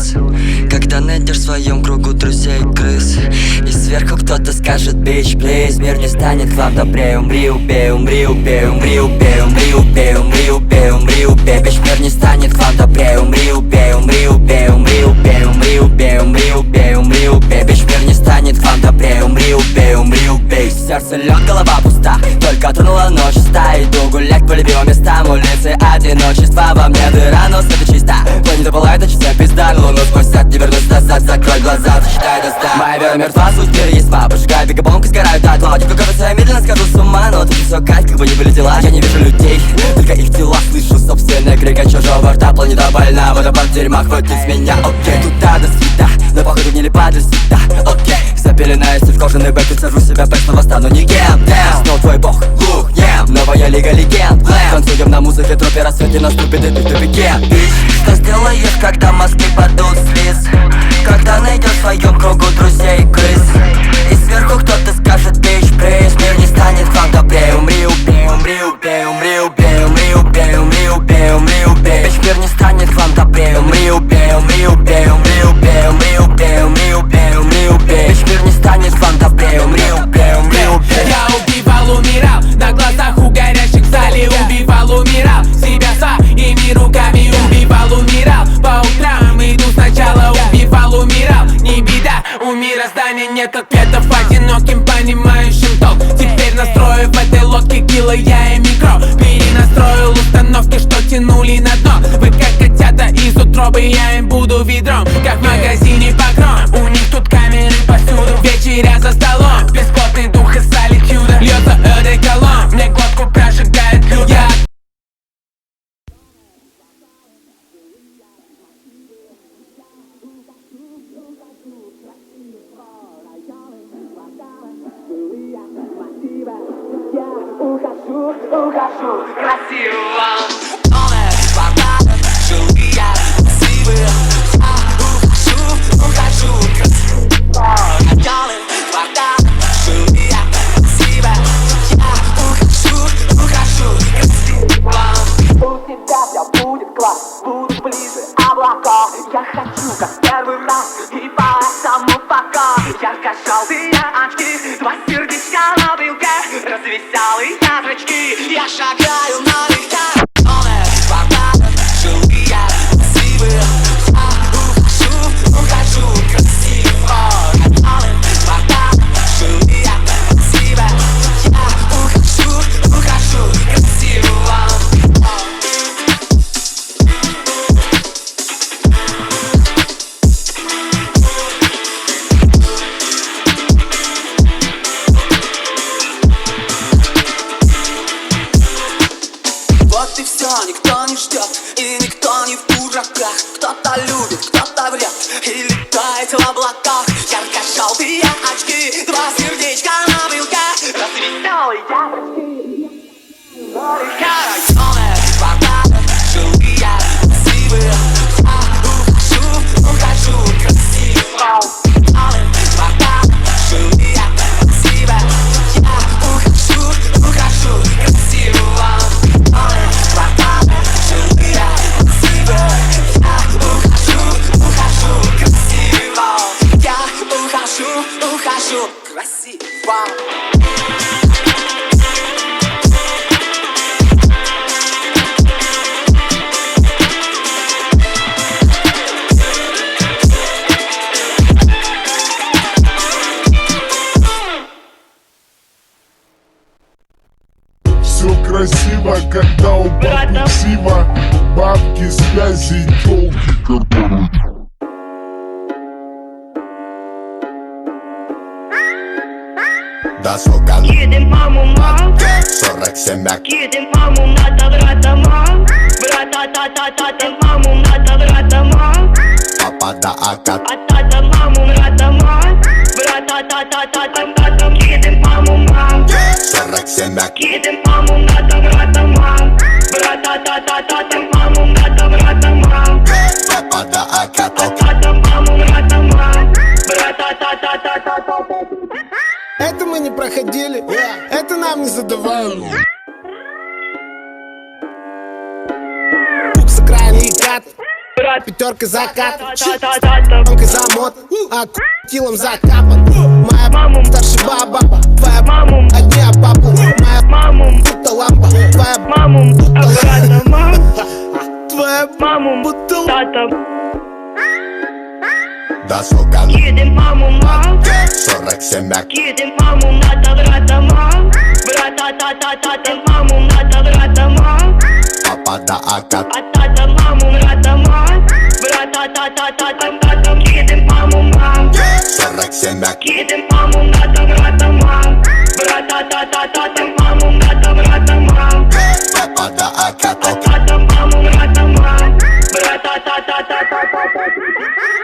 приз. Когда найдешь в своем кругу друзей крыс, и сверху кто-то скажет bitch please, мир не станет к вам добрее. Умри, убей, умри, убей, умри, убей, умри, убей, умри, убей, умри, убей. Bitch, мир не станет к вам добрее. Умри, убей, умри, убей, умри, убей, умри, убей, умри, убей, умри, убей. Bitch, мир не станет к вам добрее. Умри, убей, умри, убей. Сердце лед, голова пуста, только тронула ночь ста. Иду гулять по любимым местам, улицы одиночества. Во мне дыра, но света чиста. Планета пылает, а чистая пизда. Луну спустят, не вернусь назад. Закрой глаза, засчитай до 100. Моя вера мертва, суть мира есть тьма. Пожигаю бегабомка, сгорают дотла. Тебе кажется, я медленно схожу с ума, но тут все кайф, как бы не были дела. Я не вижу людей, только их тела. Слышу собственный крик от чужого рта. Планета больна, водопад дерьма, хватит с меня, окей. Туда до свита, но походу не липа для свита, окей. Запеленаюсь в кожаный бэк и сажу себя пэк, снова стану никем. Снова твой бог, лук, новая лига легенд. Танцуем на музыке, тропе рассвете наступит, и ты в тупике. Что сделаешь, когда мозги падут слиз? Когда найдешь в своем кругу друзей крыс, и сверху кто-то скажет bitch please, мир не станет к вам добрее. Умри, убей, умри, убей, умри, убей, умри, убей, умри, убей, умри, убей. Bitch, мир не станет к вам добрее. Умри, убей, умри, убей, умри, убей, умри, убей, умри, убей, умри, убей. Bitch, мир не станет к вам добрее. Умри, убей, умри, убей. Я убивал, умирал, на глазах у горящих в зале. Убивал, умирал, себя своими руками. Убивал, умирал, по утрам иду сначала. Убивал, умирал, не беда, у мироздания нет ответов. Одиноким, понимающим толк. Теперь настрою в этой лодке кило я и микро. Перенастроил установки, что тянули на дно. Вы как котята из утробы, я им буду ведром, как в магазине Покром. У них тут камеры повсюду, вечеря за столом. Бесплотный дух из солитюда, льется одеколон, мне глотку прожигает люда. Ухожу красиво. Новая вода, жилые массивы. Ухожу красиво. Голый вода, жилые массивы. Ухожу красиво. У тебя все будет класс, буду ближе облака. Я хочу как первый раз, и поэтому пока. Ярко-желтые очки, два сердечка на брелке, развеселые зрачки. Я шагаю налегке. Новая вода, жилые массивы. Ухожу красиво. Новая вода, жилые массивы. Ухожу красиво. Вот и все, никто не ждет, и никто не в дураках. Кто-то любит, кто-то врет, и летает в облаках. Ярко-желтые очки, два сердечка на брелке, развеселые зрачки. Новая вода, жилые массивы. Ухожу красиво. Новая вода, жилые массивы. Ухожу красиво. Ухожу красиво. Все красиво, когда у бабы сива. Бабки, связи, телки, которые... Да, сука, Едем по умам, 47 мяк. едем по умам, надо брата мам. Брата-та-та-та-та, маму надо брата мам. Папа да акат. А-та-та, маму брата мам. Брата-та-та-та-та, едем по умам. 47 мяк. Едем по умам, надо брата мам. Брата-та-та-та-та, маму надо брата мам. Папа да акат. А-та-та, маму брата мам. Брата-та-та-та-та. Это мы не проходили, это нам не задавали. Пук с окраины и кат. брат, Пятерка закат, та-та-та-та-та. Тонкой замот, а килом закапан. Моя Маму, старший баба, твоя маму, одни об папу. Моя маму, будто лампа, твоя маму, а брата мам, твоя маму, будто тата. Да, сука, Едем маму, мам, 47 мяк. едем маму, надо брата мам. Брата, та-та-та-та, маму, надо брата мам. Папа да акат. А тата маму, брата мам. Брата, та-та-та-та, едем маму, мам. 47 мяк. Едем маму, надо брата мам. Брата, та-та-та-та, маму, надо брата мам. Папа да акат. Тата маму, брата мам. Брата, та-та-та-та.